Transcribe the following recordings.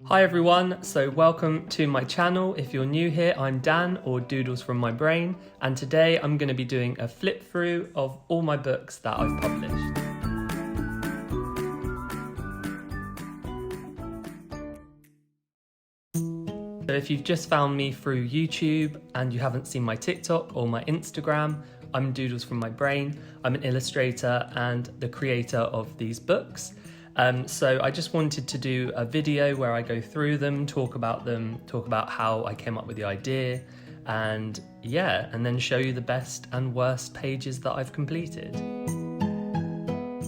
Hi everyone, so welcome to my channel. If you're new here, I'm Dan or Doodles from my brain, and today I'm going to be doing a flip through of all my books that I've published. So if you've just found me through YouTube and you haven't seen my TikTok or my Instagram, I'm Doodles from my brain. I'm an illustrator and the creator of these books. So I just wanted to do a video where I go through them, talk about how I came up with the idea, and then show you the best and worst pages that I've completed.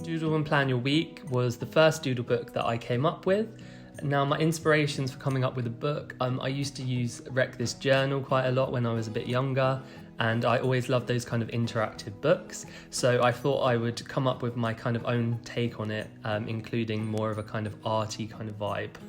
Doodle and Plan Your Week was the first doodle book that I came up with. Now, my inspirations for coming up with a book, I used to wreck this journal quite a lot when I was a bit younger, and I always loved those kind of interactive books. So I thought I would come up with my kind of own take on it, including more of a kind of arty kind of vibe.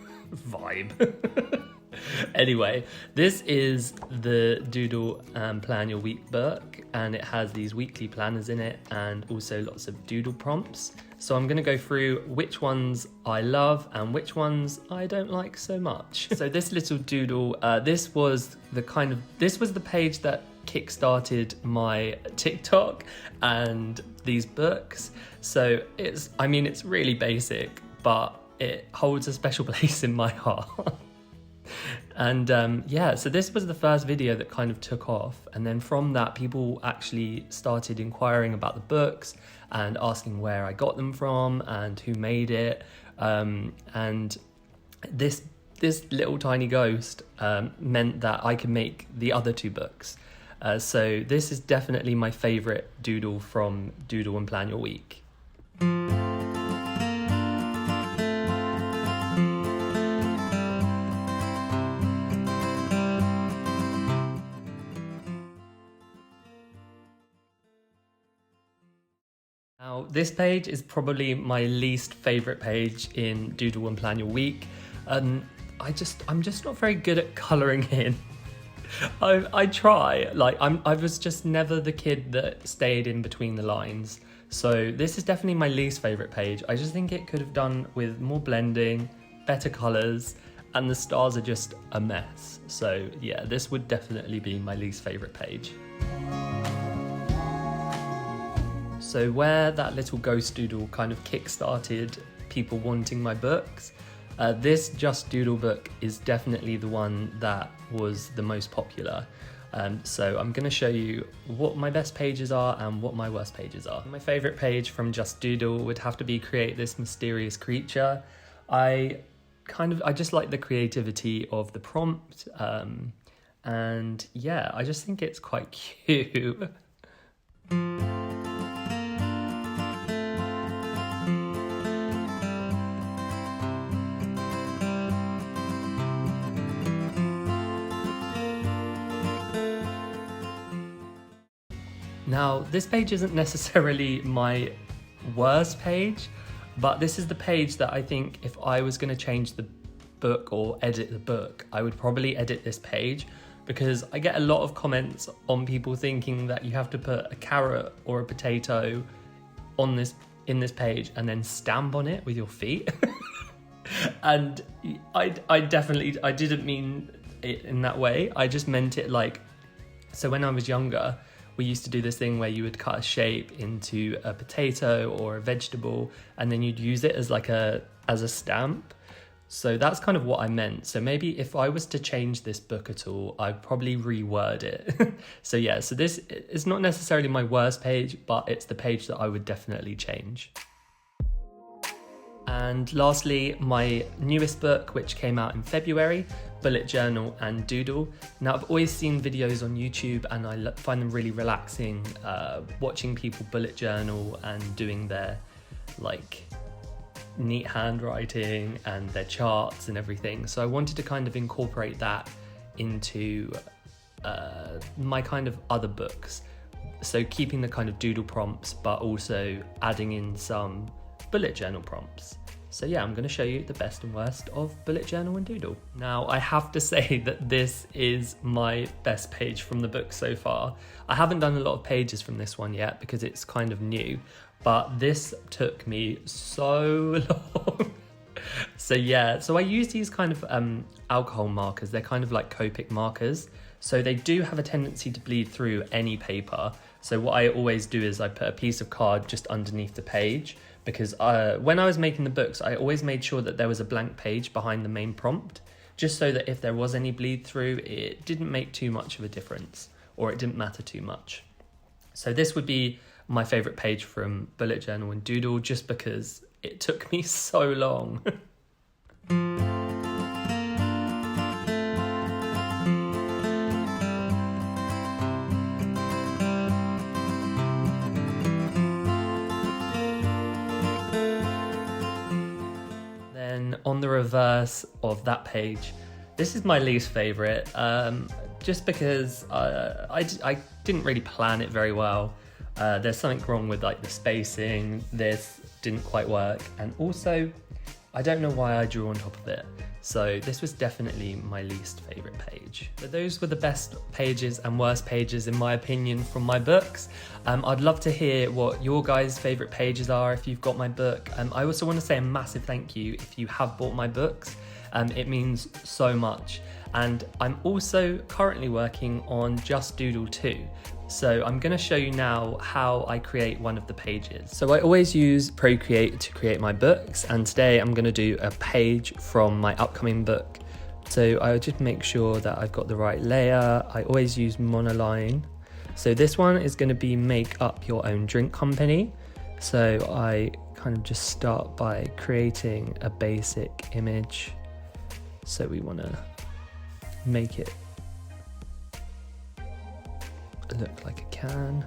Anyway, this is the Doodle and Plan Your Week book, and it has these weekly planners in it and also lots of doodle prompts. So I'm going to go through which ones I love and which ones I don't like so much. So this little doodle, this was the page that kickstarted my TikTok and these books. So it's really basic, but it holds a special place in my heart. And so this was the first video that kind of took off, and then from that people actually started inquiring about the books and asking where I got them from and who made it, and this little tiny ghost meant that I could make the other two books. So this is definitely my favourite doodle from Doodle and Plan Your Week. Now, this page is probably my least favourite page in Doodle and Plan Your Week. I'm just not very good at colouring in. I try, I was just never the kid that stayed in between the lines. So this is definitely my least favourite page. I just think it could have done with more blending, better colours, and the stars are just a mess. So yeah, this would definitely be my least favourite page. So where that little ghost doodle kind of kick-started people wanting my books, this Just Doodle book is definitely the one that was the most popular. So I'm going to show you what my best pages are and what my worst pages are. My favourite page from Just Doodle would have to be Create This Mysterious Creature. I just like the creativity of the prompt, and yeah, I just think it's quite cute. Now, this page isn't necessarily my worst page, but this is the page that I think if I was going to change the book or edit the book, I would probably edit this page, because I get a lot of comments on people thinking that you have to put a carrot or a potato in this page and then stamp on it with your feet. And I didn't mean it in that way. I just meant it so when I was younger, we used to do this thing where you would cut a shape into a potato or a vegetable, and then you'd use it as a stamp. So that's kind of what I meant. So maybe if I was to change this book at all, I'd probably reword it. So yeah, so this is not necessarily my worst page, but it's the page that I would definitely change. And lastly, my newest book, which came out in February, Bullet Journal and Doodle. Now, I've always seen videos on YouTube and I find them really relaxing, watching people bullet journal and doing their neat handwriting and their charts and everything. So I wanted to kind of incorporate that into my kind of other books. So keeping the kind of doodle prompts, but also adding in some bullet journal prompts. So yeah, I'm going to show you the best and worst of Bullet Journal and Doodle. Now, I have to say that this is my best page from the book so far. I haven't done a lot of pages from this one yet because it's kind of new, but this took me so long. So yeah, so I use these kind of alcohol markers. They're kind of like Copic markers. So they do have a tendency to bleed through any paper. So what I always do is I put a piece of card just underneath the page, because when I was making the books, I always made sure that there was a blank page behind the main prompt, just so that if there was any bleed through, it didn't make too much of a difference, or it didn't matter too much. So this would be my favorite page from Bullet Journal and Doodle, just because it took me so long. Then on the reverse of that page, this is my least favorite, just because I didn't really plan it very well. There's something wrong with like the spacing. This didn't quite work, and also I don't know why I drew on top of it. So this was definitely my least favorite page. But those were the best pages and worst pages in my opinion from my books. I'd love to hear what your guys' favorite pages are if you've got my book. I also want to say a massive thank you if you have bought my books. It means so much. And I'm also currently working on Just Doodle 2. So I'm going to show you now how I create one of the pages. So I always use Procreate to create my books, and today I'm going to do a page from my upcoming book. So I just make sure that I've got the right layer. I always use monoline. So this one is going to be make up your own drink company. So I kind of just start by creating a basic image. So we want to make it look like a can.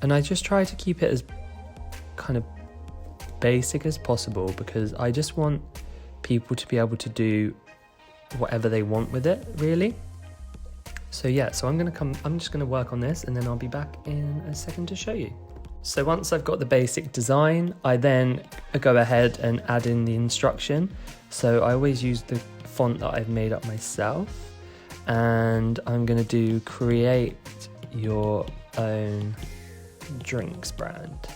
And I just try to keep it as kind of basic as possible, because I just want people to be able to do whatever they want with it, really. So yeah, so I'm just gonna work on this, and then I'll be back in a second to show you. So once I've got the basic design, I then go ahead and add in the instruction. So I always use the font that I've made up myself, and I'm going to do create your own drinks brand.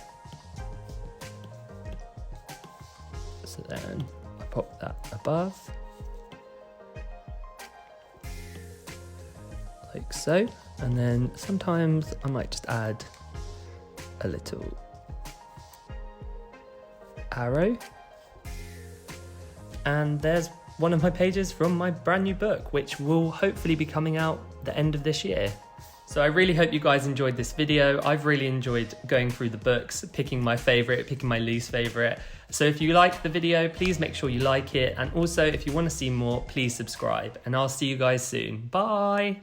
So then I pop that above, like so. And then sometimes I might just add a little arrow. And there's one of my pages from my brand new book, which will hopefully be coming out the end of this year. So I really hope you guys enjoyed this video. I've really enjoyed going through the books, picking my favorite, picking my least favorite. So if you liked the video, please make sure you like it. And also if you want to see more, please subscribe, and I'll see you guys soon. Bye.